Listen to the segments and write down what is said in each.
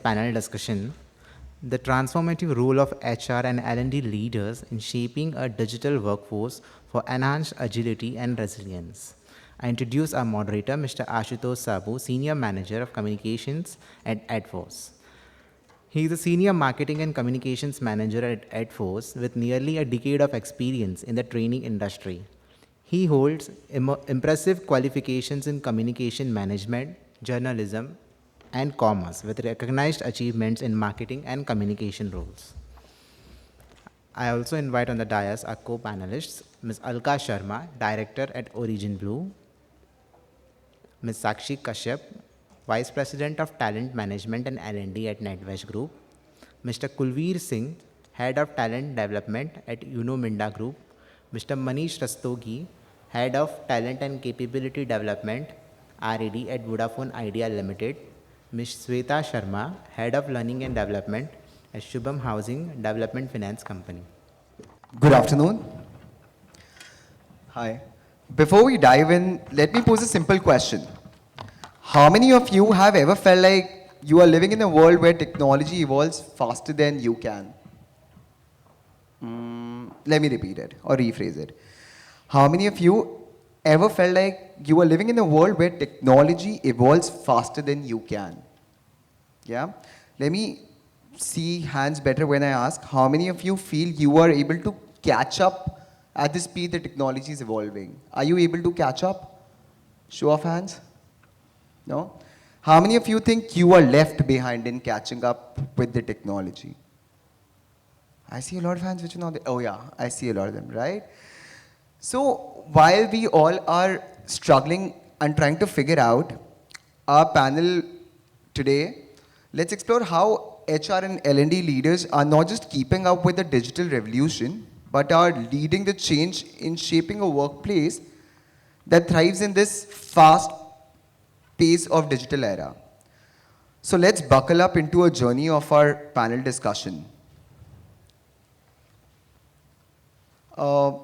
Panel discussion, the transformative role of HR and L&D leaders in shaping a digital workforce for enhanced agility and resilience. I introduce our moderator, Mr. Ashutosh Saboo, Senior Manager of Communications at edForce. He is a Senior Marketing and Communications Manager at edForce with nearly a decade of experience in the training industry. He holds impressive qualifications in communication management, journalism, and commerce with recognized achievements in marketing and communication roles. I also invite on the dais our co-panelists, Ms. Alka Sharma, Director at OriginBluy, Ms. Sakshi Kashyap, Vice President of Talent Management and L&D at NatWest Group, Mr. Kulveer Singh, Head of Talent Development at Minda Group, Mr. Manish Rastogi, Head of Talent and Capability Development, R&D at Vodafone Idea Limited, Ms. Sweta Sharma, Head of Learning and Development at Shubham Housing Development Finance Company. Good afternoon. Hi. Before we dive in, let me pose a simple question. How many of you have ever felt like you are living in a world where technology evolves faster than you can? Let me repeat it or rephrase it. How many of you ever felt like you are living in a world where technology evolves faster than you can? Yeah? Let me see hands better when I ask, how many of you feel you are able to catch up at the speed the technology is evolving? Are you able to catch up? Show of hands? No? How many of you think you are left behind in catching up with the technology? I see a lot of hands which are not there. Oh yeah, I see a lot of them, right? So while we all are struggling and trying to figure out our panel today, let's explore how HR and L&D leaders are not just keeping up with the digital revolution, but are leading the change in shaping a workplace that thrives in this fast pace of digital era. So let's buckle up into a journey of our panel discussion.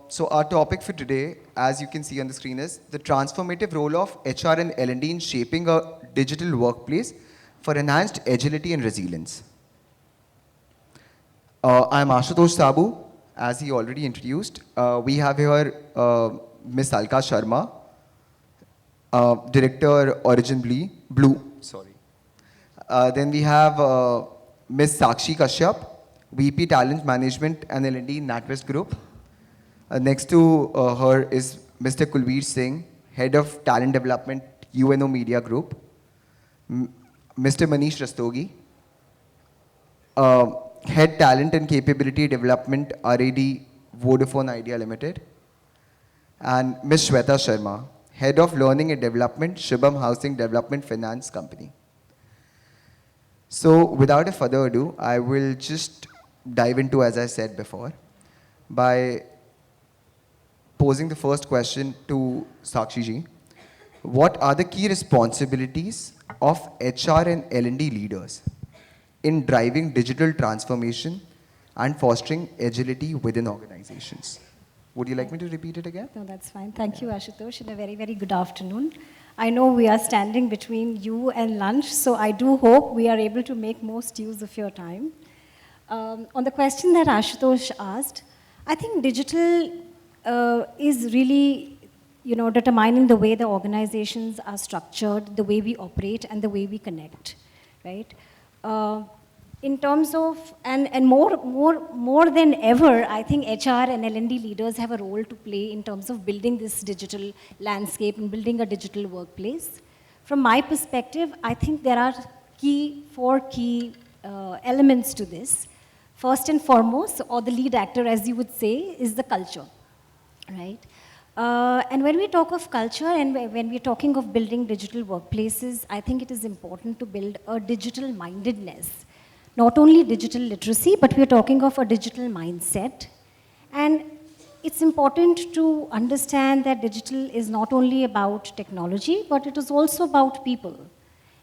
So our topic for today, as you can see on the screen, is the transformative role of HR and L&D in shaping a digital workplace for enhanced agility and resilience. I'm Ashutosh Saboo, as he already introduced. We have here Ms. Alka Sharma, Director OriginBluy. Then we have Ms. Sakshi Kashyap, VP Talent Management and L&D NatWest Group. Next to her is Mr. Kulveer Singh, Head of Talent Development, UNO Media Group. Mr. Manish Rastogi, Head Talent and Capability Development, R&D, Vodafone Idea Limited. And Ms. Sweta Sharma, Head of Learning and Development, Shubham Housing Development Finance Company. So without a further ado, I will just dive into, as I said before, by posing the first question to Sakshi ji. What are the key responsibilities of HR and L&D leaders in driving digital transformation and fostering agility within organizations? Would you like me to repeat it again? No, that's fine. Thank you, Ashutosh, and a very, very good afternoon. I know we are standing between you and lunch, so I do hope we are able to make most use of your time. On the question that Ashutosh asked, I think digital is really, determining the way the organizations are structured, the way we operate, and the way we connect, right? In terms of, and more than ever, I think HR and L&D leaders have a role to play in terms of building this digital landscape and building a digital workplace. From my perspective, I think there are four key elements to this. First and foremost, or the lead actor, as you would say, is the culture. Right? And when we talk of culture and when we're talking of building digital workplaces, I think it is important to build a digital mindedness. Not only digital literacy, but we're talking of a digital mindset. And it's important to understand that digital is not only about technology, but it is also about people.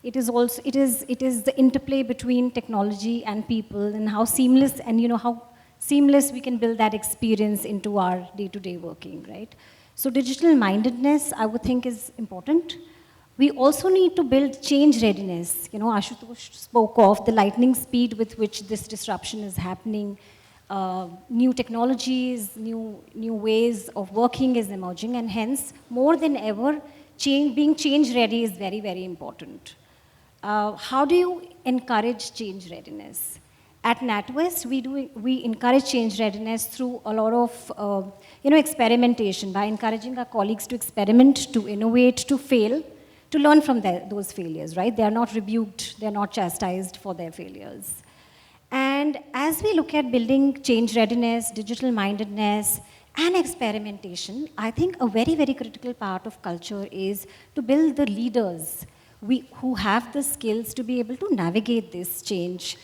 It is the interplay between technology and people and how seamless how seamless we can build that experience into our day-to-day working, right? So digital mindedness, I would think, is important. We also need to build change readiness. You know, Ashutosh spoke of the lightning speed with which this disruption is happening. New technologies, new ways of working is emerging, and hence, more than ever, being change ready is very, very important. How do you encourage change readiness? At NatWest, we encourage change readiness through a lot of experimentation, by encouraging our colleagues to experiment, to innovate, to fail, to learn from those failures, right? They are not rebuked, they are not chastised for their failures. And as we look at building change readiness, digital mindedness, and experimentation, I think a very, very critical part of culture is to build the leaders who have the skills to be able to navigate this change,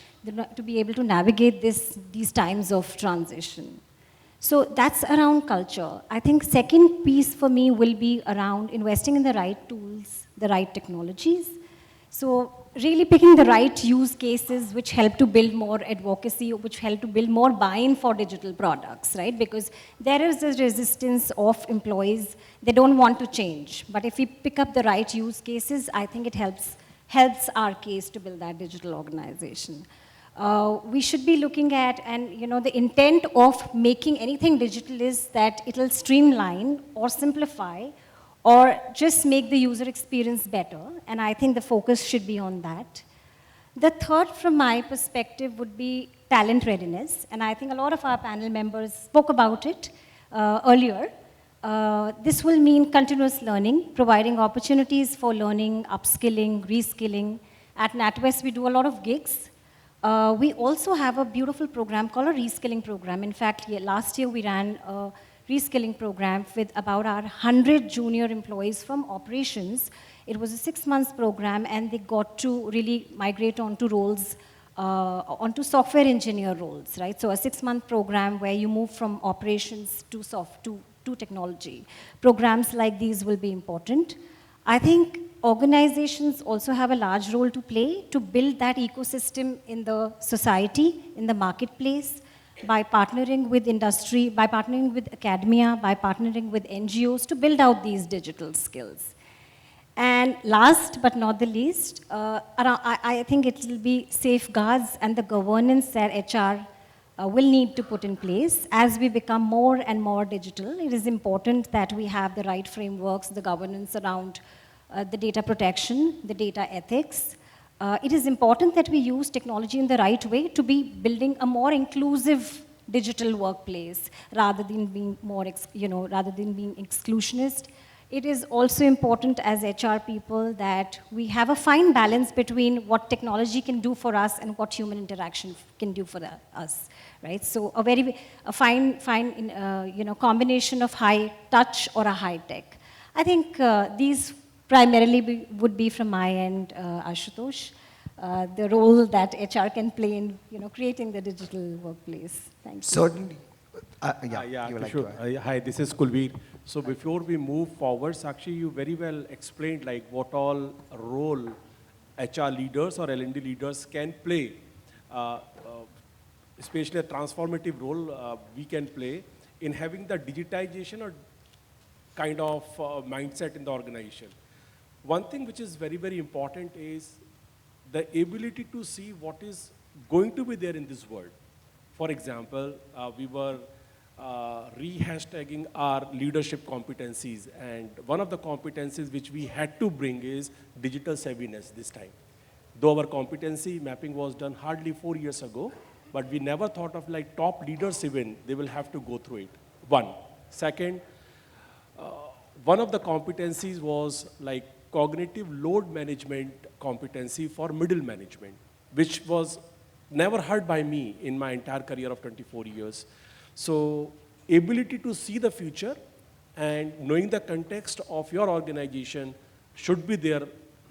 to be able to navigate these times of transition. So that's around culture. I think second piece for me will be around investing in the right tools, the right technologies. So really picking the right use cases which help to build more advocacy, which help to build more buy-in for digital products, right? Because there is a resistance of employees. They don't want to change. But if we pick up the right use cases, I think it helps our case to build that digital organization. We should be looking at, and the intent of making anything digital is that it'll streamline or simplify or just make the user experience better, and I think the focus should be on that. The third, from my perspective, would be talent readiness, and I think a lot of our panel members spoke about it earlier. This will mean continuous learning, providing opportunities for learning, upskilling, reskilling. At NatWest, we do a lot of gigs. We also have a beautiful program called a reskilling program. In fact, last year we ran a reskilling program with about our 100 junior employees from operations. It was a 6-month program, and they got to really migrate onto roles, onto software engineer roles, right? So a 6-month program where you move from operations to technology. Programs like these will be important. I think organizations also have a large role to play to build that ecosystem in the society, in the marketplace, by partnering with industry, by partnering with academia, by partnering with NGOs to build out these digital skills. And last but not the least, I think it will be safeguards and the governance that HR will need to put in place. As we become more and more digital, it is important that we have the right frameworks, the governance around the data protection, the data ethics. It is important that we use technology in the right way to be building a more inclusive digital workplace rather than being rather than being exclusionist. It is also important as HR people that we have a fine balance between what technology can do for us and what human interaction can do for us, right? So a fine combination of high touch or a high tech. I think these primarily would be from my end, Ashutosh, the role that HR can play in creating the digital workplace. Thank you. Certainly. Yeah, you would like sure. to add. Hi, this is Kulveer. So before we move forward, Sakshi, you very well explained like what all role HR leaders or L&D leaders can play, especially a transformative role we can play in having the digitization or kind of mindset in the organization. One thing which is very, very important is the ability to see what is going to be there in this world. For example, we were re-hashtagging our leadership competencies, and one of the competencies which we had to bring is digital savviness this time. Though our competency mapping was done hardly 4 years ago, but we never thought of like top leaders even, they will have to go through it. One. Second, one of the competencies was like cognitive load management competency for middle management, which was never heard by me in my entire career of 24 years. So ability to see the future and knowing the context of your organization should be there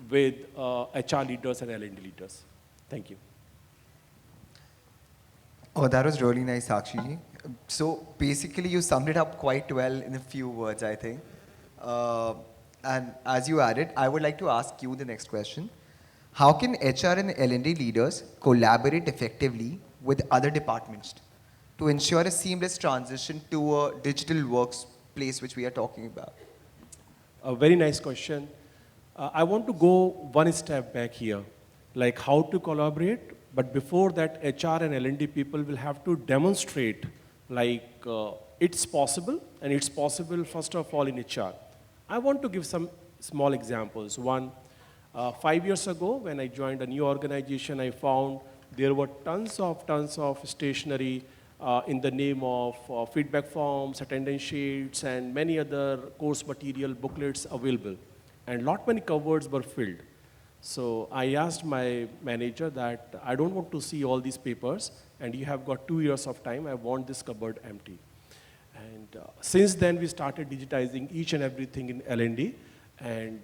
with HR leaders and L&D leaders. Thank you. Oh, that was really nice, Sakshi. So basically, you summed it up quite well in a few words, I think. And as you added, I would like to ask you the next question. How can HR and L&D leaders collaborate effectively with other departments to ensure a seamless transition to a digital workplace which we are talking about? A very nice question. I want to go one step back here, like how to collaborate, but before that, HR and L&D people will have to demonstrate like it's possible, and it's possible first of all in HR. I want to give some small examples. One, 5 years ago when I joined a new organization, I found there were tons of stationery in the name of feedback forms, attendance sheets, and many other course material booklets available. And lot many cupboards were filled. So I asked my manager that I don't want to see all these papers, and you have got 2 years of time, I want this cupboard empty. And since then, we started digitizing each and everything in L&D, and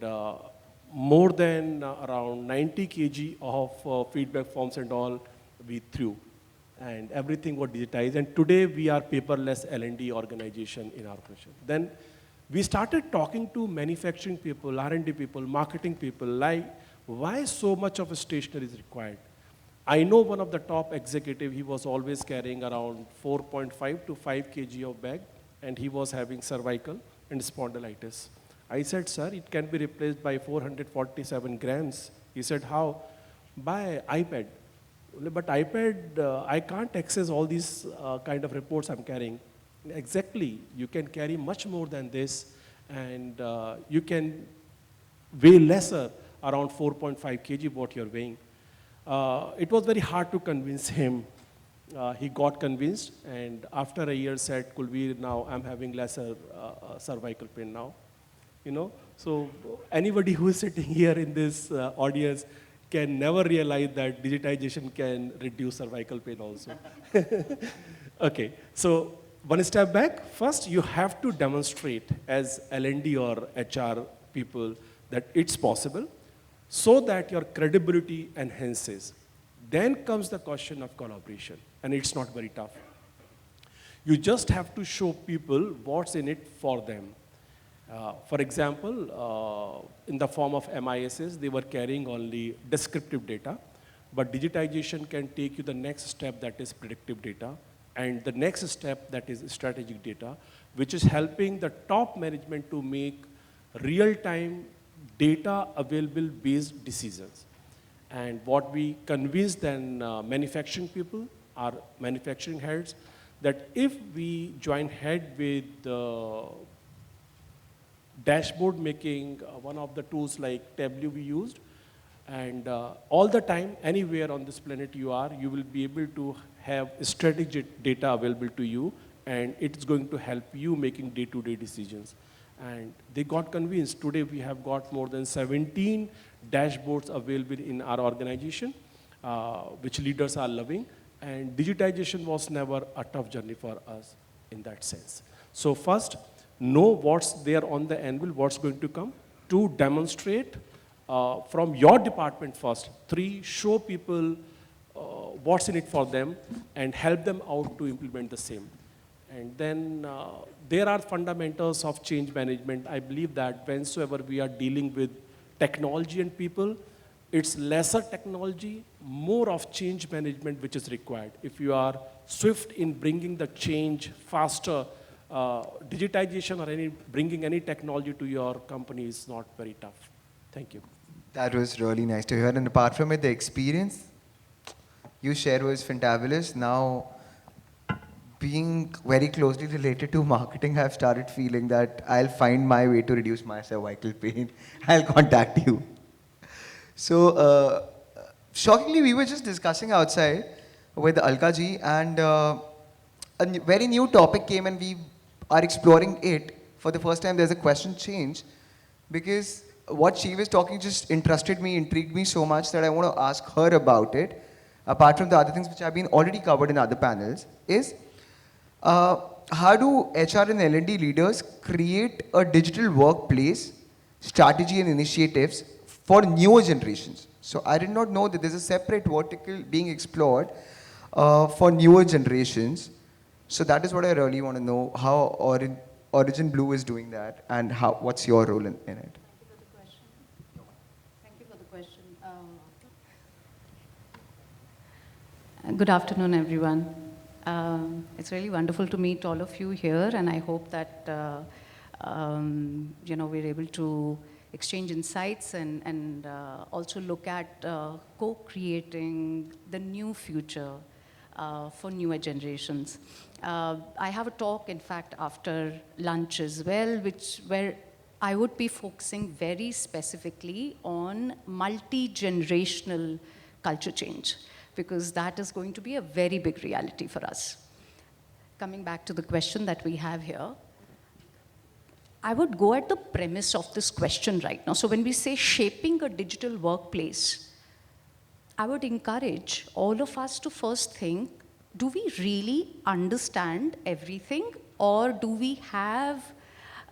more than around 90 kg of feedback forms and all we threw, and everything was digitized. And today, we are paperless L&D organization in our organization. Then we started talking to manufacturing people, R&D people, marketing people, like why so much of a stationery is required. I know one of the top executive, he was always carrying around 4.5 to 5 kg of bag, and he was having cervical and spondylitis. I said, sir, it can be replaced by 447 grams. He said, how? By iPad. But iPad, I can't access all these kind of reports I'm carrying. Exactly, you can carry much more than this, and you can weigh lesser, around 4.5 kg what you're weighing. It was very hard to convince him. He got convinced, and after a year said, Kulveer, now I'm having lesser cervical pain now. You know, so anybody who is sitting here in this audience can never realize that digitization can reduce cervical pain also. Okay, so one step back. First, you have to demonstrate as L&D or HR people that it's possible, so that your credibility enhances. Then comes the question of collaboration, and it's not very tough. You just have to show people what's in it for them. For example, in the form of MISs, they were carrying only descriptive data, but digitization can take you the next step, that is predictive data, and the next step, that is strategic data, which is helping the top management to make real-time data available based decisions. And what we convince then manufacturing people, our manufacturing heads, that if we join head with dashboard making, one of the tools like Tableau we used, and all the time, anywhere on this planet you are, you will be able to have strategic data available to you, and it's going to help you making day-to-day decisions. And they got convinced. Today we have got more than 17 dashboards available in our organization, which leaders are loving. And digitization was never a tough journey for us in that sense. So first, know what's there on the anvil, what's going to come. 2, demonstrate from your department first. 3, show people what's in it for them and help them out to implement the same. And then there are fundamentals of change management. I believe that whensoever we are dealing with technology and people, it's lesser technology, more of change management which is required. If you are swift in bringing the change faster, digitization or bringing any technology to your company is not very tough. Thank you. That was really nice to hear. And apart from it, the experience you shared was fantabulous. Now, being very closely related to marketing, I've started feeling that I'll find my way to reduce my cervical pain. I'll contact you. So, shockingly, we were just discussing outside with Alka ji, and a very new topic came, and we are exploring it. For the first time, there's a question change, because what she was talking just interested me, intrigued me so much that I want to ask her about it, apart from the other things which have been already covered in other panels, is how do HR and L&D leaders create a digital workplace strategy and initiatives for newer generations? So I did not know that there's a separate vertical being explored for newer generations. So that is what I really want to know, how OriginBluy is doing that, and what's your role in it? Thank you for the question. Good afternoon, everyone. It's really wonderful to meet all of you here, and I hope that we're able to exchange insights and also look at co-creating the new future for newer generations. I have a talk, in fact, after lunch as well, where I would be focusing very specifically on multi-generational culture change, because that is going to be a very big reality for us. Coming back to the question that we have here, I would go at the premise of this question right now. So when we say shaping a digital workplace, I would encourage all of us to first think, do we really understand everything, or do we have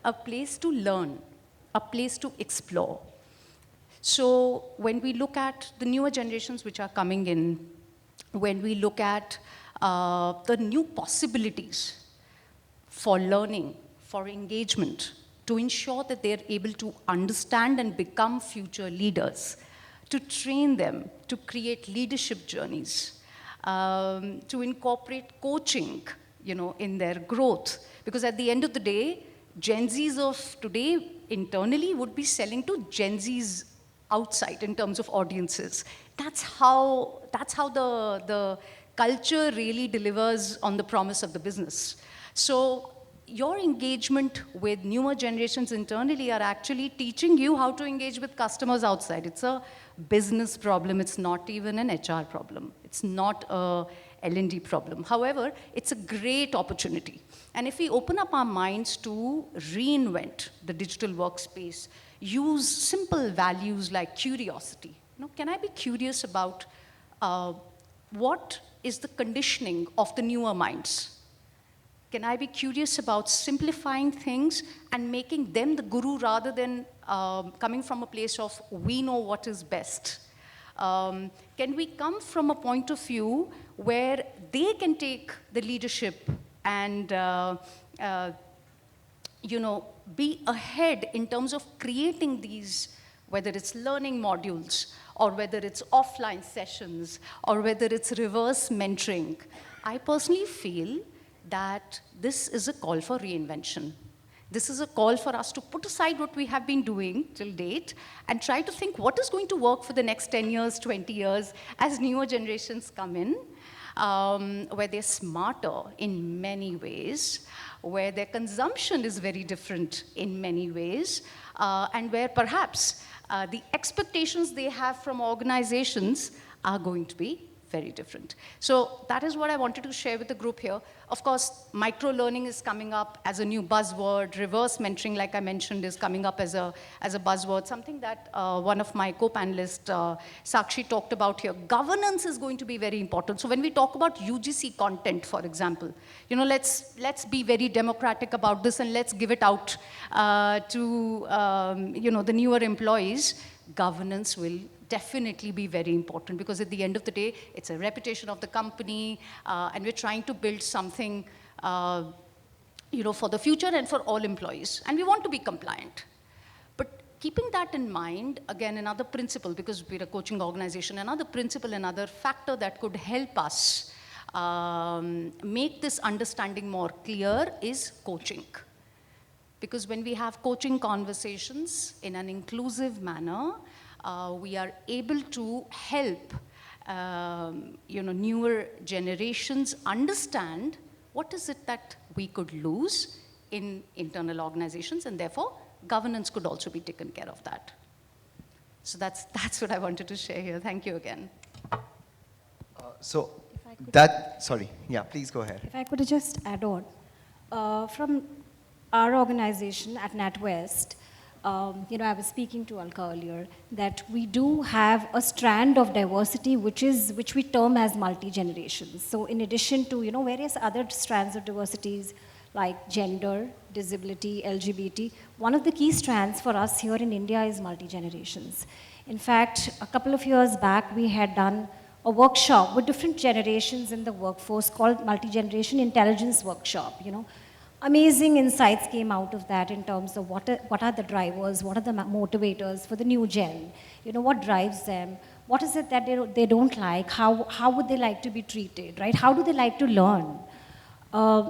a place to learn, a place to explore? So when we look at the newer generations which are coming in, when we look at the new possibilities for learning, for engagement, to ensure that they're able to understand and become future leaders, to train them, to create leadership journeys, to incorporate coaching, in their growth. Because at the end of the day, Gen Zs of today internally would be selling to Gen Zs outside in terms of audiences. That's how the culture really delivers on the promise of the business. So your engagement with newer generations internally are actually teaching you how to engage with customers outside. It's a business problem. It's not even an HR problem. It's not a L&D problem. However, it's a great opportunity. And if we open up our minds to reinvent the digital workspace, use simple values like curiosity. Can I be curious about what is the conditioning of the newer minds? Can I be curious about simplifying things and making them the guru rather than coming from a place of we know what is best? Can we come from a point of view where they can take the leadership and be ahead in terms of creating these, whether it's learning modules, or whether it's offline sessions, or whether it's reverse mentoring? I personally feel that this is a call for reinvention. This is a call for us to put aside what we have been doing till date and try to think what is going to work for the next 10 years, 20 years as newer generations come in, where they're smarter in many ways, where their consumption is very different in many ways, and where perhaps the expectations they have from organizations are going to be very different. So that is what I wanted to share with the group here. Of course, micro-learning is coming up as a new buzzword. Reverse mentoring, like I mentioned, is coming up as a buzzword, something that one of my co-panelists, Sakshi, talked about here. Governance is going to be very important. So when we talk about UGC content, for example, let's be very democratic about this and let's give it out to the newer employees. Governance will definitely be very important, because at the end of the day, it's a reputation of the company, and we're trying to build something for the future and for all employees. And we want to be compliant. But keeping that in mind, again, another principle, because we're a coaching organization, another principle, another factor that could help us make this understanding more clear is coaching. Because when we have coaching conversations in an inclusive manner, we are able to help newer generations understand what is it that we could lose in internal organizations, and therefore governance could also be taken care of that. So that's what I wanted to share here. Thank you again. Sorry, yeah, please go ahead. If I could just add on, from our organization at NatWest, I was speaking to Alka earlier, that we do have a strand of diversity which we term as multi-generations. So in addition to various other strands of diversities like gender, disability, LGBT, one of the key strands for us here in India is multi-generations. In fact, a couple of years back, we had done a workshop with different generations in the workforce called Multi-Generation Intelligence Workshop. Amazing insights came out of that in terms of what are the drivers, what are the motivators for the new gen, what drives them, what is it that they don't like, how would they like to be treated, right? How do they like to learn?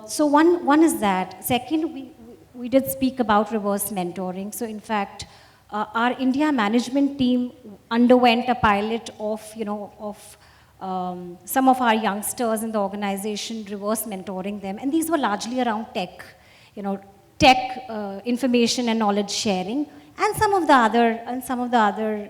So one is that. Second, we did speak about reverse mentoring. So in fact, our India management team underwent a pilot of, some of our youngsters in the organization, reverse mentoring them, and these were largely around tech, tech information and knowledge sharing, and some of the other,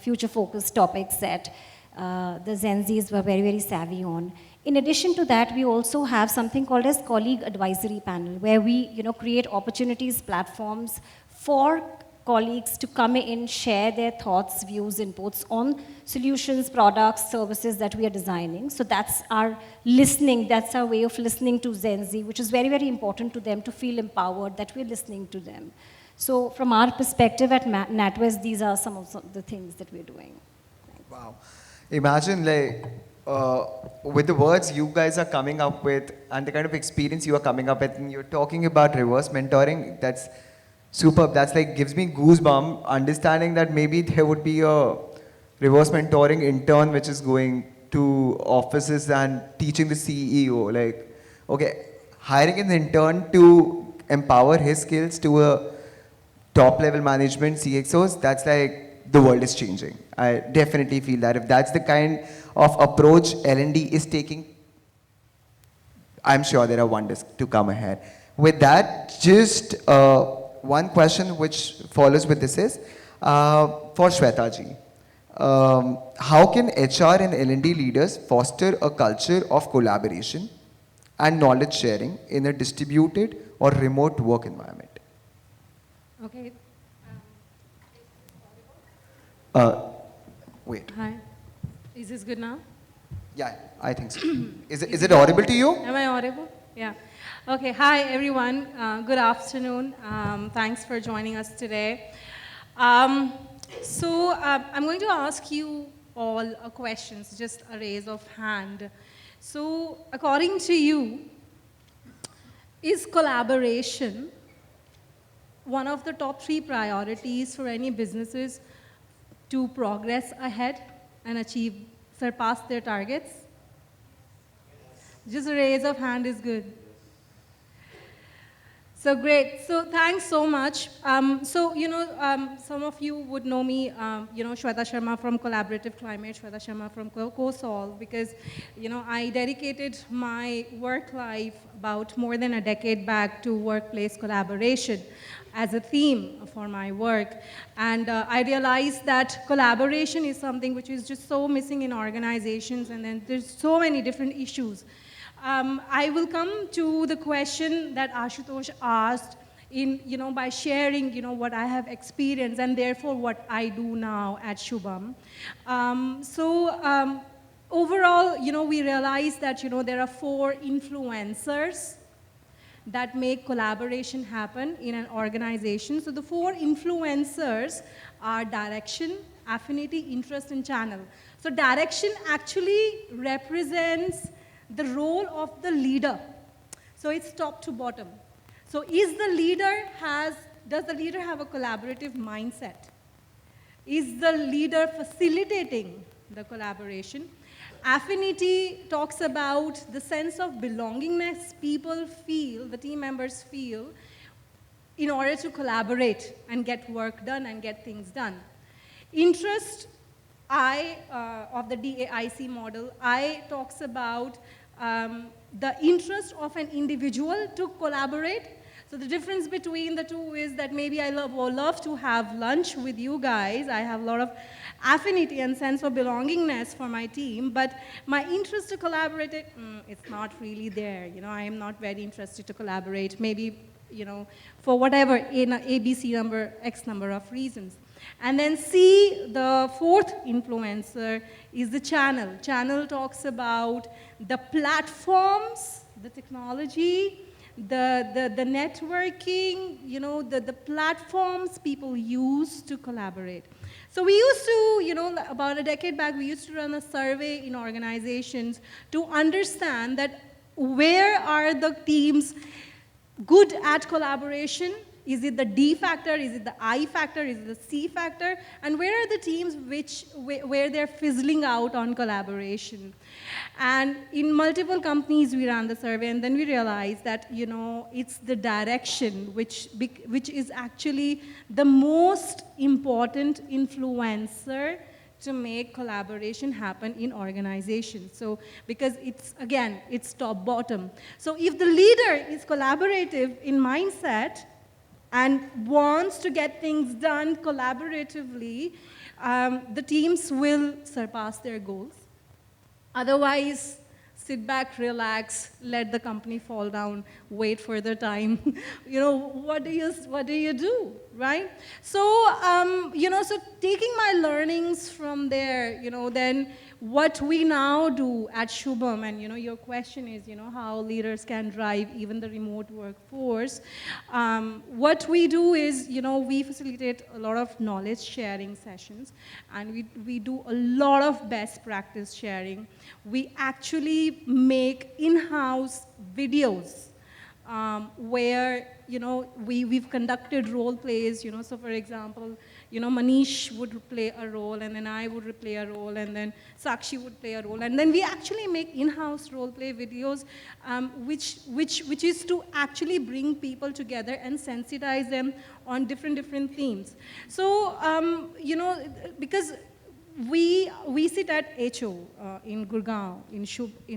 future-focused topics that the Gen Zs were very, very savvy on. In addition to that, we also have something called as colleague advisory panel, where we, create opportunities, platforms for colleagues to come in, share their thoughts, views, inputs on solutions, products, services that we are designing. So that's our listening, that's our way of listening to Gen Z, which is very, very important to them to feel empowered that we're listening to them. So from our perspective at NatWest, these are some of the things that we're doing. Thanks. Wow. Imagine with the words you guys are coming up with and the kind of experience you are coming up with, and you're talking about reverse mentoring, that's superb. That's gives me goosebumps, understanding that maybe there would be a reverse mentoring intern which is going to offices and teaching the CEO, okay, hiring an intern to empower his skills to a top level management, CXOs, that's the world is changing. I definitely feel that if that's the kind of approach L&D is taking, I'm sure there are wonders to come ahead. With that, just one question which follows with this is, for Shweta ji, how can HR and L&D leaders foster a culture of collaboration and knowledge sharing in a distributed or remote work environment? Okay. Wait. Hi. Is this good now? Yeah, I think so. Is it audible to you? Am I audible? Yeah. Okay. Hi, everyone. Good afternoon. Thanks for joining us today. I'm going to ask you all questions, just a raise of hand. So, according to you, is collaboration one of the top 3 priorities for any businesses to progress ahead and surpass their targets? Just a raise of hand is good. So great. So thanks so much. Some of you would know me, Shweta Sharma from Collaborative Climate, Shweta Sharma from CoSolve, because, I dedicated my work life about more than a decade back to workplace collaboration as a theme for my work. And I realized that collaboration is something which is just so missing in organizations, and then there's so many different issues. I will come to the question that Ashutosh asked by sharing, what I have experienced and therefore what I do now at Shubham. Overall, we realize that, there are 4 influencers that make collaboration happen in an organization. So the 4 influencers are direction, affinity, interest, and channel. So direction actually represents the role of the leader. So it's top to bottom. So does the leader have a collaborative mindset? Is the leader facilitating the collaboration? Affinity talks about the sense of belongingness people feel, the team members feel, in order to collaborate and get work done and get things done. Interest, of the DAIC model, talks about the interest of an individual to collaborate. So the difference between the two is that maybe I would love to have lunch with you guys. I have a lot of affinity and sense of belongingness for my team, but my interest to collaborate, it's not really there. I am not very interested to collaborate, maybe, for whatever, X number of reasons. And then C, the 4th influencer, is the channel. Channel talks about the platforms, the technology, the networking, the platforms people use to collaborate. So we used to, about a decade back, we used to run a survey in organizations to understand that where are the teams good at collaboration Is it the D factor? Is it the I factor? Is it the C factor? And where are the teams where they're fizzling out on collaboration? And in multiple companies, we ran the survey, and then we realized that, it's the direction which is actually the most important influencer to make collaboration happen in organizations. So, because it's top bottom. So if the leader is collaborative in mindset and wants to get things done collaboratively, the teams will surpass their goals. Otherwise, sit back, relax, let the company fall down, wait for the time. What do you do, right? So, so taking my learnings from there, then what we now do at Shubham, and your question is, how leaders can drive even the remote workforce. What we do is, we facilitate a lot of knowledge sharing sessions, and we do a lot of best practice sharing. We actually make in-house videos where, we've conducted role plays, so for example, Manish would play a role, and then I would play a role, and then Sakshi would play a role, and then we actually make in-house role play videos, which is to actually bring people together and sensitize them on different themes. So, because we sit at HO in Gurgaon, in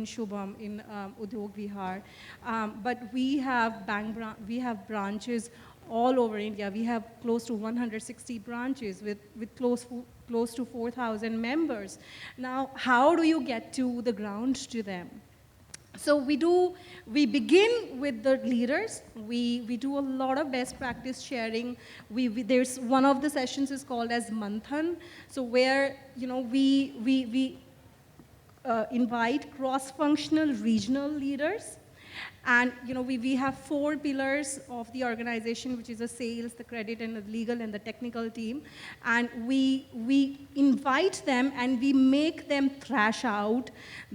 Shubham, in Udyog Vihar, but we have branches all over India. We have close to 160 branches with close to 4,000 members. Now, how do you get to the ground to them? So we begin with the leaders. We do a lot of best practice sharing. There's one of the sessions is called as Manthan. So where, we invite cross-functional regional leaders. And we have 4 pillars of the organization, which is the sales, the credit, and the legal, and the technical team. And we invite them, and we make them thrash out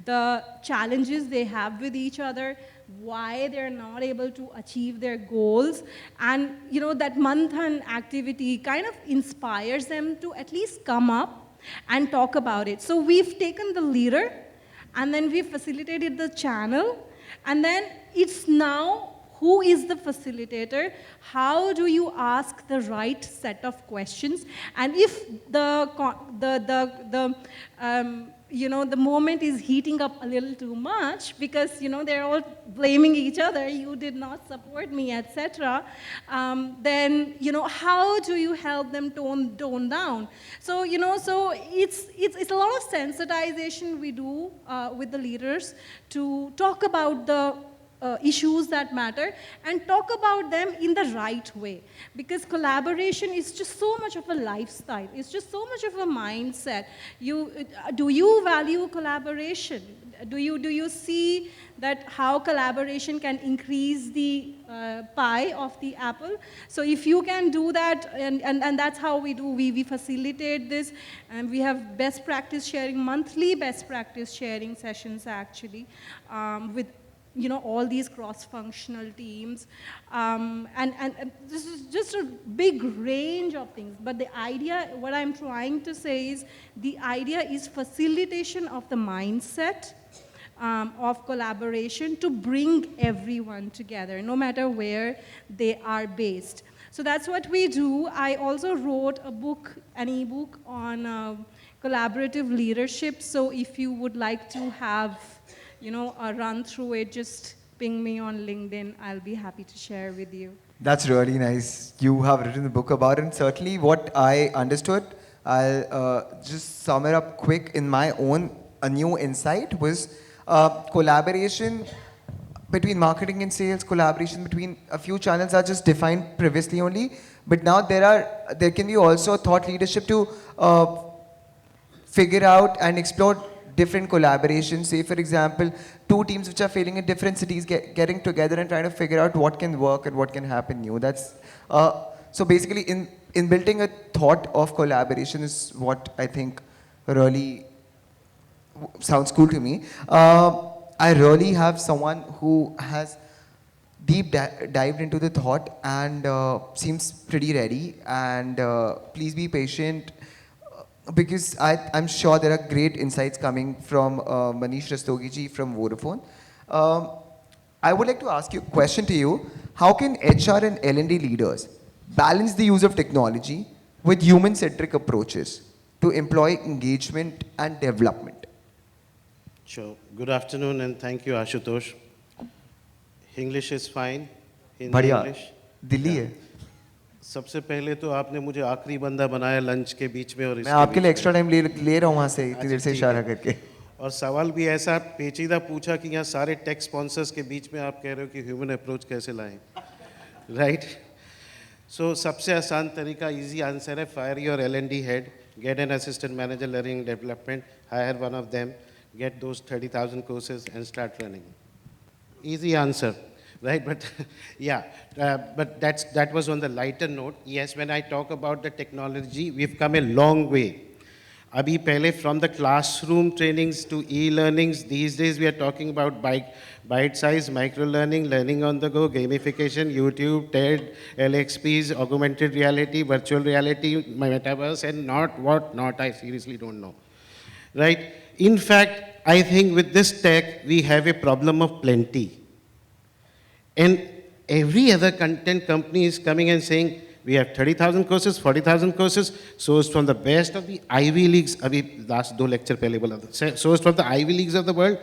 the challenges they have with each other, why they're not able to achieve their goals. And that Manthan activity kind of inspires them to at least come up and talk about it. So we've taken the leader, and then we've facilitated the channel. And then it's now who is the facilitator, how do you ask the right set of questions, and if the moment is heating up a little too much because they're all blaming each other, you did not support me, etc. Then how do you help them tone down? So so it's a lot of sensitization we do with the leaders to talk about the issues that matter and talk about them in the right way, because collaboration is just so much of a lifestyle. It's just so much of a mindset. Do you value collaboration? Do you see that how collaboration can increase the pie of the apple? So if you can do that, and that's how we do, we facilitate this, and we have best practice sharing, monthly best practice sharing sessions actually, with all these cross-functional teams. And this is just a big range of things. But the idea, what I'm trying to say is, the idea is facilitation of the mindset of collaboration to bring everyone together, no matter where they are based. So that's what we do. I also wrote an ebook on collaborative leadership. So if you would like to have a run through it, just ping me on LinkedIn. I'll be happy to share with you. That's really nice. You have written a book about it. And certainly what I understood, I'll just sum it up quick in my own, a new insight was collaboration between marketing and sales, collaboration between a few channels are just defined previously only. But now there can be also thought leadership to figure out and explore different collaborations. Say, for example, 2 teams which are failing in different cities getting together and trying to figure out what can work and what can happen new. That's so basically in building a thought of collaboration is what I think really sounds cool to me. I really have someone who has dived into the thought and seems pretty ready. And please be patient because I'm sure there are great insights coming from Manish Rastogi from Vodafone. Um, I would like to ask you a question to you. How can HR and L&D leaders balance the use of technology with human-centric approaches to employee engagement and development? Sure. Good afternoon and thank you, Ashutosh. English is fine. Hindi बढ़िया English. Delhi है सबसे पहले तो आपने मुझे आखिरी बंदा बनाया लंच के बीच में और मैं इसके आपके बीच लिए में। एक्स्ट्रा टाइम ले रहा हूँ वहाँ से इतनी देर से ठीक इशारा है। करके और सवाल भी ऐसा पेचीदा पूछा कि यहाँ सारे टेक स्पॉन्सर्स के बीच में आप कह रहे हो कि ह्यूमन अप्रोच कैसे लाएं, राइट? सो सबसे आसान तरीका, इजी आंसर है, fire your L&D head, get an assistant manager learning development, hire one of them, get those 30,000 courses and start running. Easy answer, right? But yeah, but that was on the lighter note. Yes, when I talk about the technology, we've come a long way. Abhi pehle from the classroom trainings to e-learnings, these days we are talking about bite-sized micro-learning, learning on the go, gamification, YouTube, TED, LXPs, augmented reality, virtual reality, metaverse, and not, I seriously don't know, right? In fact, I think with this tech, we have a problem of plenty. And every other content company is coming and saying, we have 30,000 courses, 40,000 courses, sourced from the best of the Ivy Leagues. Abhi last 2 lecture pehle bola tha. Sourced from the Ivy Leagues of the world.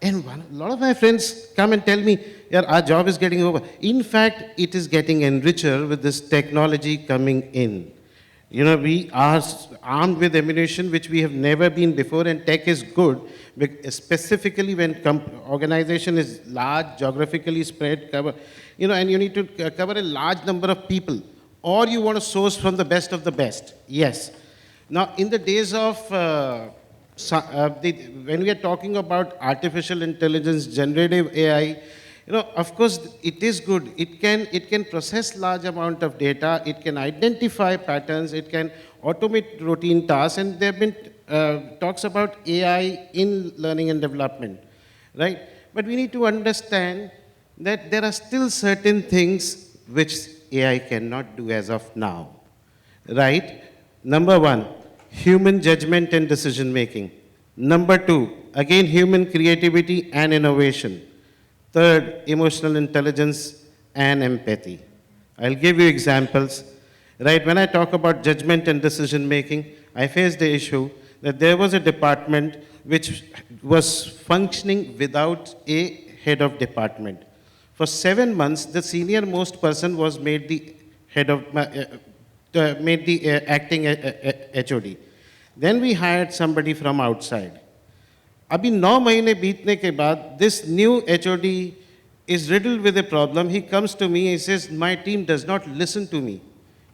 And a lot of my friends come and tell me, yeah, our job is getting over. In fact, it is getting enricher with this technology coming in. You know, we are armed with ammunition which we have never been before, and tech is good, specifically when organization is large, geographically spread, you know, and you need to cover a large number of people, or you want to source from the best of the best. Yes. Now, in the days of, when we are talking about artificial intelligence, generative AI, you know, of course, it is good. It can process large amount of data. It can identify patterns. It can automate routine tasks. And there have been talks about AI in learning and development, right? But we need to understand that there are still certain things which AI cannot do as of now, right? Number one, human judgment and decision making. Number two, again, human creativity and innovation. Third, emotional intelligence and empathy. I'll give you examples. Right, when I talk about judgment and decision making, I faced the issue that there was a department which was functioning without a head of department. For 7 months, the senior most person was made the head of, made the acting HOD. Then we hired somebody from outside. Abhi 9 mahine beetne ke baad, this new HOD is riddled with a problem. He comes to me, he says, my team does not listen to me.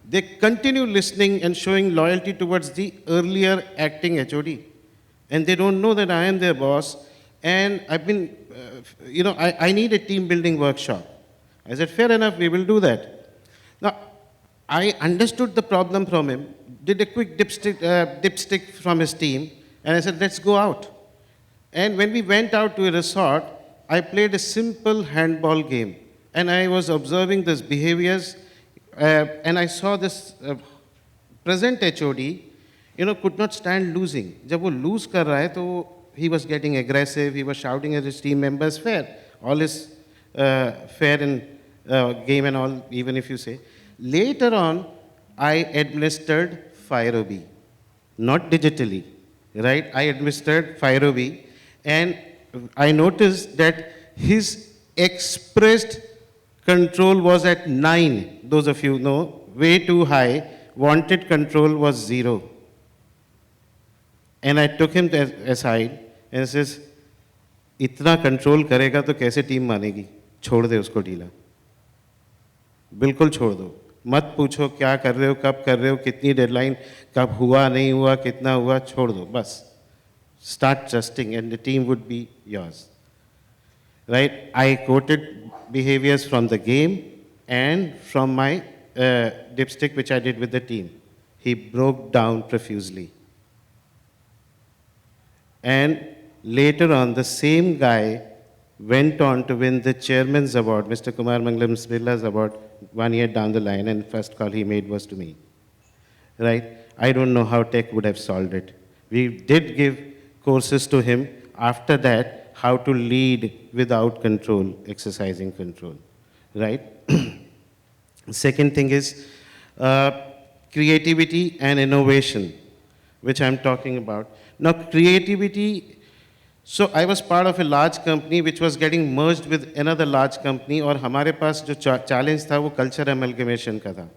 They continue listening and showing loyalty towards the earlier acting HOD. And they don't know that I am their boss. And I've been, you know, I need a team building workshop. I said, fair enough, we will do that. Now, I understood the problem from him, did a quick dipstick from his team, and I said, let's go out. And when we went out to a resort, I played a simple handball game. And I was observing these behaviors, and I saw this present HOD, you know, could not stand losing. Jab wo lose kar raha hai, to he was getting aggressive, he was shouting at his team members, fair. All is fair in game and all, even if you say. Later on, I administered FireOB, not digitally, right? I administered FireOB. And I noticed that his expressed control was at 9. Those of you know, way too high. Wanted control was 0. And I took him aside and says, इतना control करेगा तो कैसे team मानेगी? छोड़ दे उसको ढीला. बिल्कुल छोड़ दो. मत पूछो क्या कर रहे हो, कब कर रहे हो, कितनी deadline, कब हुआ, नहीं हुआ, कितना हुआ, छोड़ दो. बस. Start trusting and the team would be yours. Right? I quoted behaviors from the game and from my dipstick which I did with the team. He broke down profusely. And later on, the same guy went on to win the Chairman's Award, Mr. Kumar Mangalam's Billa's Award, 1 year down the line, and first call he made was to me. Right? I don't know how tech would have solved it. We did give courses to him after that, how to lead without control, exercising control. Right? Second thing is creativity and innovation, which I'm talking about. Now, creativity, so I was part of a large company which was getting merged with another large company, और हमारे पास जो challenge था वो culture amalgamation का था.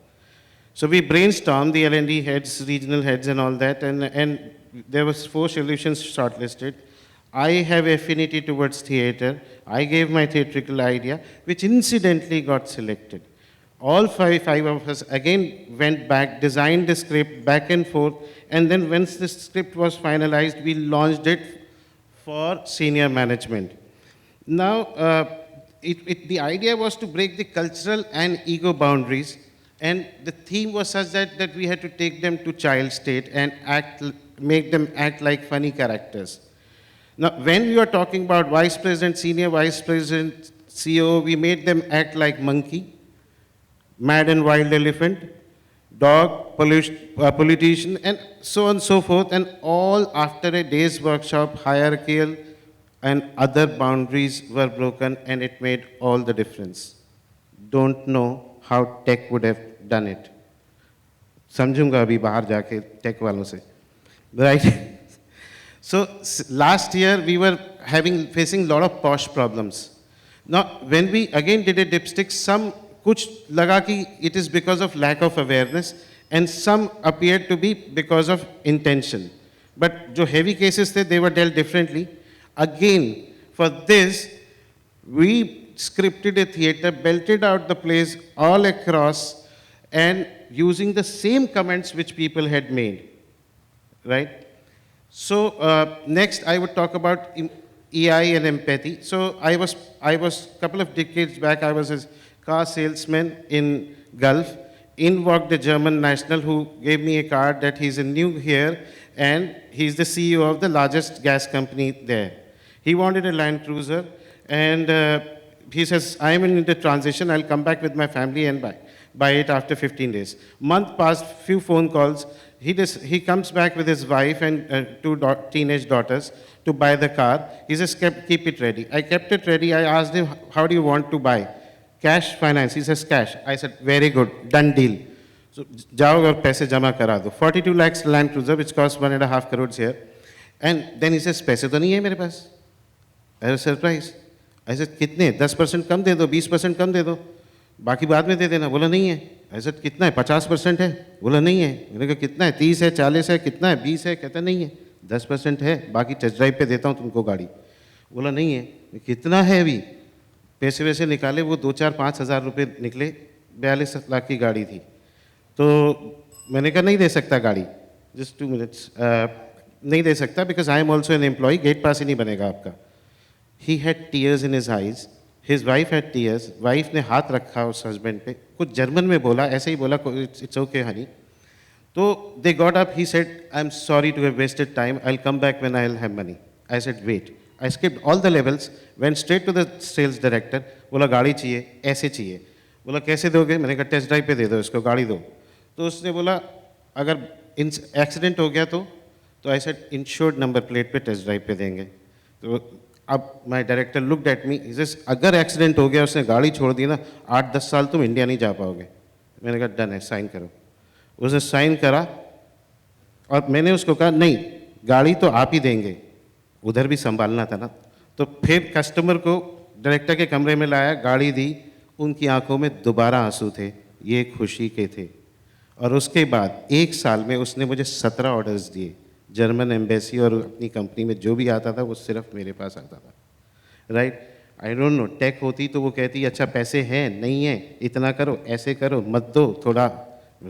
So we brainstormed, the L&D heads, regional heads and all that, and there was 4 solutions shortlisted. I have affinity towards theater. I gave my theatrical idea, which incidentally got selected. All five of us again went back, designed the script back and forth, and then once the script was finalized, we launched it for senior management. Now, the idea was to break the cultural and ego boundaries, and the theme was such that we had to take them to child state and make them act like funny characters. Now, when we were talking about vice president, senior vice president, CEO, we made them act like monkey, mad and wild elephant, dog, politician, and so on and so forth, and all after a day's workshop, hierarchical and other boundaries were broken, and it made all the difference. Don't know how tech would have done it. समझूंगा अभी बाहर जाके tech वालों से, right? So last year we were facing a lot of posh problems. Now when we again did a dipstick, some कुछ लगा कि it is because of lack of awareness, and some appeared to be because of intention. But जो heavy cases थे, they were dealt differently. Again, for this, we scripted a theater, belted out the plays all across, and using the same comments which people had made, right? So next, I would talk about EI and empathy. So I was a couple of decades back, I was a car salesman in Gulf. In walked the German national who gave me a card that he's new here and he's the CEO of the largest gas company there. He wanted a Land Cruiser, and he says, I'm in the transition, I'll come back with my family and buy it after 15 days. Month passed, few phone calls. He comes back with his wife and 2 teenage daughters to buy the car. He says, keep it ready. I kept it ready. I asked him, how do you want to buy? Cash, finance. He says, cash. I said, very good, done deal. So, जाओ और पैसे जमा करा दो. 42 lakhs Land Cruiser, which costs 1.5 crores here. And then he says, पैसे तो नहीं है मेरे पास. I was surprised. I said, कितने? 10% कम दे दो, 20% कम दे दो. बाकी बाद में दे देना. बोला नहीं है. I said, कितना है? 50% है. बोला नहीं है. मैंने कहा कितना है? 30 है, 40 है, कितना है? 20 है. कहता नहीं है. 10% है. बाकी टेस्ट ड्राइव पे देता हूँ तुमको गाड़ी. बोला नहीं है. कितना है अभी? पैसे वैसे निकाले, वो 2-4-5 हज़ार रुपये निकले. 42 लाख की गाड़ी थी. तो मैंने कहा नहीं दे सकता गाड़ी. Just 2 minutes. नहीं दे सकता because I am also an employ. Gate pass ही नहीं बनेगा आपका. He had tears in his eyes. His wife had tears. Wife ने हाथ रखा उस husband पे. कुछ जर्मन में बोला, ऐसे ही बोला, it's okay honey. So they got up. He said, I'm sorry to have wasted time. I'll come back when I'll have money. I said, wait. I skipped all the levels, went straight to the sales director. बोला गाड़ी चाहिए, ऐसे चाहिए. बोला कैसे दोगे? मैंने कहा टेस्ट ड्राइव पे दे दो इसको, गाड़ी दो. तो उसने बोला अगर एक्सीडेंट हो गया तो I said insured number plate पे टेस्ट ड्राइव पे देंगे. तो अब my director looked at me. अगर एक्सीडेंट हो गया, उसने गाड़ी छोड़ दी ना, 8-10 साल तुम इंडिया नहीं जा पाओगे. मैंने कहा डन है, साइन करो. उसने साइन करा और मैंने उसको कहा नहीं, गाड़ी तो आप ही देंगे, उधर भी संभालना था ना. तो फिर कस्टमर को डायरेक्टर के कमरे में लाया, गाड़ी दी. उनकी आंखों में दोबारा आंसू थे, ये खुशी के थे. और उसके बाद 1 साल में उसने मुझे 17 ऑर्डर्स दिए. जर्मन एम्बेसी और अपनी कंपनी में जो भी आता था वो सिर्फ मेरे पास आता था. राइट? आई डोंट नो, टेक होती तो वो कहती अच्छा पैसे हैं, नहीं है, इतना करो, ऐसे करो, मत दो थोड़ा.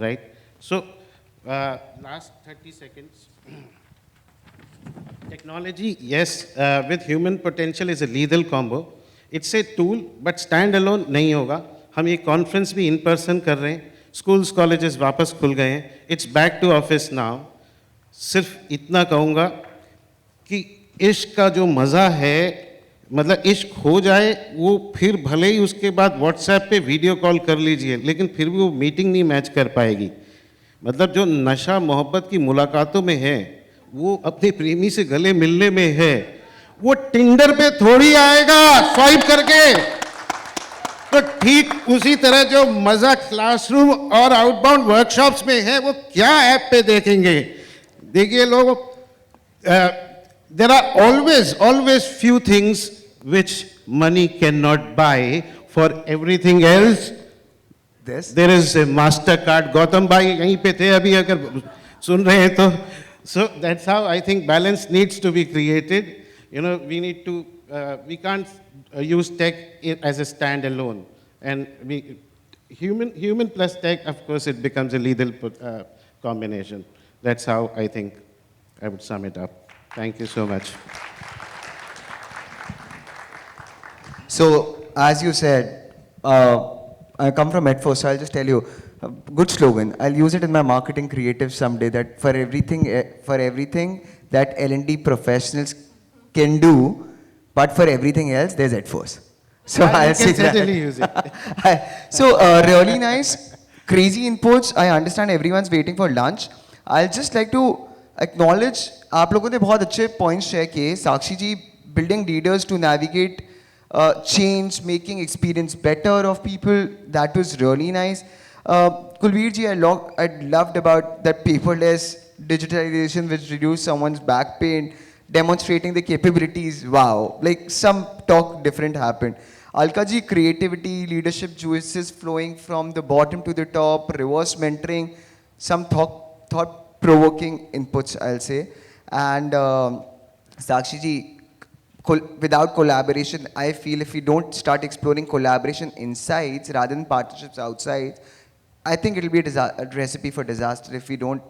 Right? So last 30 seconds. Technology, yes, with human potential is a lethal combo. It's a tool, but stand alone नहीं होगा. हम ये कॉन्फ्रेंस भी इन पर्सन कर रहे हैं. स्कूल्स कॉलेजेस वापस खुल गए हैं. It's back to office now. सिर्फ इतना कहूँगा कि इश्क का जो मज़ा है मतलब इश्क हो जाए, वो फिर भले ही उसके बाद व्हाट्सएप पे वीडियो कॉल कर लीजिए, लेकिन फिर भी वो मीटिंग नहीं मैच कर पाएगी। मतलब जो नशा मोहब्बत की मुलाकातों में है, वो अपने प्रेमी से गले मिलने में है, वो टिंडर पे थोड़ी आएगा स्वाइप करके। तो ठीक उसी तरह जो मजा क्लासरूम और आउटबाउंड वर्कशॉप्स में है, वो क्या ऐप पे देखेंगे? देखिए लोग, there are always few things which money cannot buy. For everything else, there is a MasterCard. Gautam bhai yahin pe the abhi, agar sun rahe hain to. So that's how I think balance needs to be created. You know, we need to, we can't use tech as a standalone. And human plus tech, of course, it becomes a lethal combination. That's how I think I would sum it up. Thank you so much. So, as you said, I come from edForce, so I'll just tell you, good slogan. I'll use it in my marketing creative someday, that for everything that L&D professionals can do, but for everything else, there's edForce. So I'll say certainly use it. So really nice, crazy inputs. I understand everyone's waiting for lunch. I'll just like to acknowledge, आप लोगों ने बहुत अच्छे points share किए. Sakshi ji, building leaders to navigate change, making experience better of people. That was really nice. Kulveer ji, I loved about that paperless digitalization which reduced someone's back pain, demonstrating the capabilities. Wow, like some talk different happened. Alka ji, creativity, leadership juices flowing from the bottom to the top, reverse mentoring, some thought-provoking inputs, I'll say. And Sakshi ji, without collaboration, I feel if we don't start exploring collaboration insides rather than partnerships outside, I think it'll be a recipe for disaster if we don't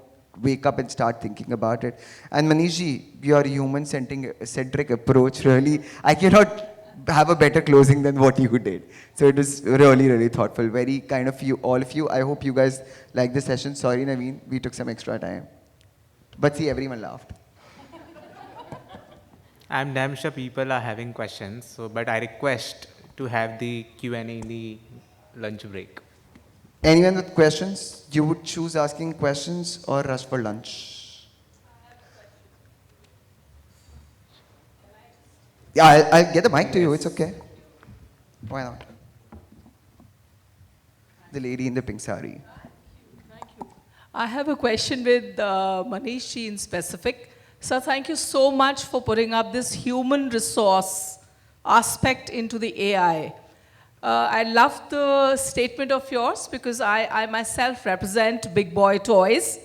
wake up and start thinking about it. And Manish ji, your human-centric approach, really, I cannot have a better closing than what you did. So it was really, really thoughtful. Very kind of you, all of you. I hope you guys like the session. Sorry, Naveen, we took some extra time. But see, everyone laughed. I'm damn sure people are having questions, so but I request to have the Q&A in the lunch break. Anyone with questions? You would choose asking questions or rush for lunch? Yeah, I'll get the mic to you. It's okay. Why not? The lady in the pink sari. Thank you. I have a question with Manish ji in specific. Sir, thank you so much for putting up this human resource aspect into the AI. I love the statement of yours because I myself represent big boy toys.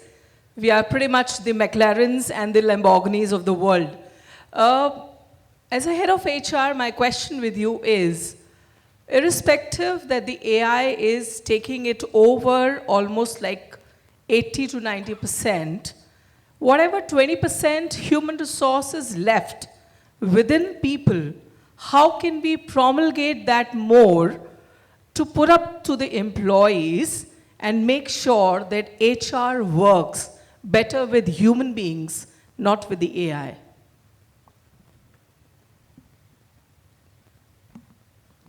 We are pretty much the McLarens and the Lamborghinis of the world. As a head of HR, my question with you is, irrespective that the AI is taking it over almost like 80 to 90%, whatever 20% human resources left within people, how can we promulgate that more to put up to the employees and make sure that HR works better with human beings, not with the AI?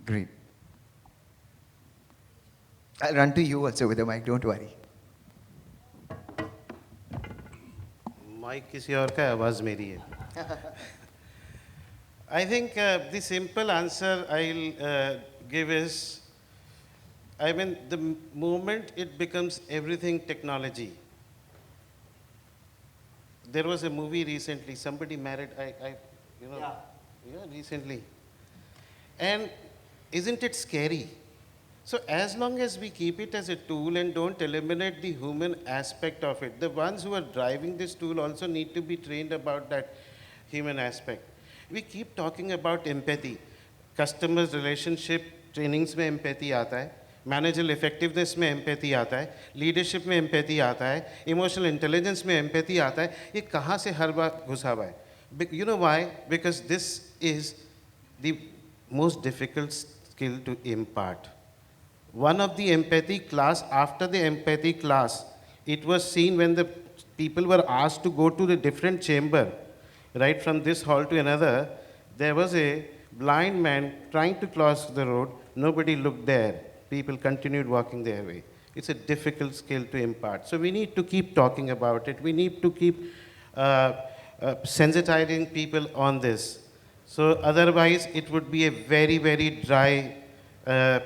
Great. I'll run to you also with the mic, don't worry. Mic किसी और का है, आवाज मेरी है. I think the simple answer I'll give is, I mean, the moment it becomes everything technology. There was a movie recently, somebody married, recently. And isn't it scary? So as long as we keep it as a tool and don't eliminate the human aspect of it, the ones who are driving this tool also need to be trained about that human aspect. We keep talking about empathy. Customers relationship trainings में empathy आता है, managerial effectiveness में empathy आता है, leadership में empathy आता है, emotional intelligence में empathy आता है. ये कहाँ से हर बार घुसा हुआ है? You know why? Because this is the most difficult skill to impart. One of the empathy class, after the empathy class, it was seen when the people were asked to go to the different chamber, right from this hall to another, there was a blind man trying to cross the road, nobody looked there. People continued walking their way. It's a difficult skill to impart. So we need to keep talking about it. We need to keep sensitizing people on this. So otherwise, it would be a very, very dry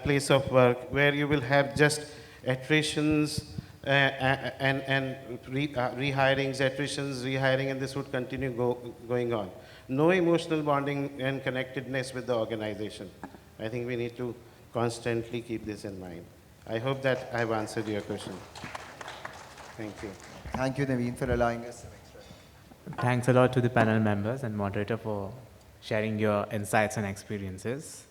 place of work where you will have just attritions and rehirings, attritions, rehiring, and this would continue going on. No emotional bonding and connectedness with the organization. I think we need to constantly keep this in mind. I hope that I've answered your question. Thank you. Thank you, Naveen, for allowing us some extra. Thanks a lot to the panel members and moderator for sharing your insights and experiences.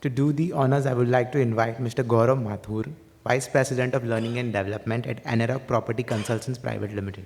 To do the honors, I would like to invite Mr. Gaurav Mathur, Vice President of Learning and Development at Anirudh Property Consultants Private Limited.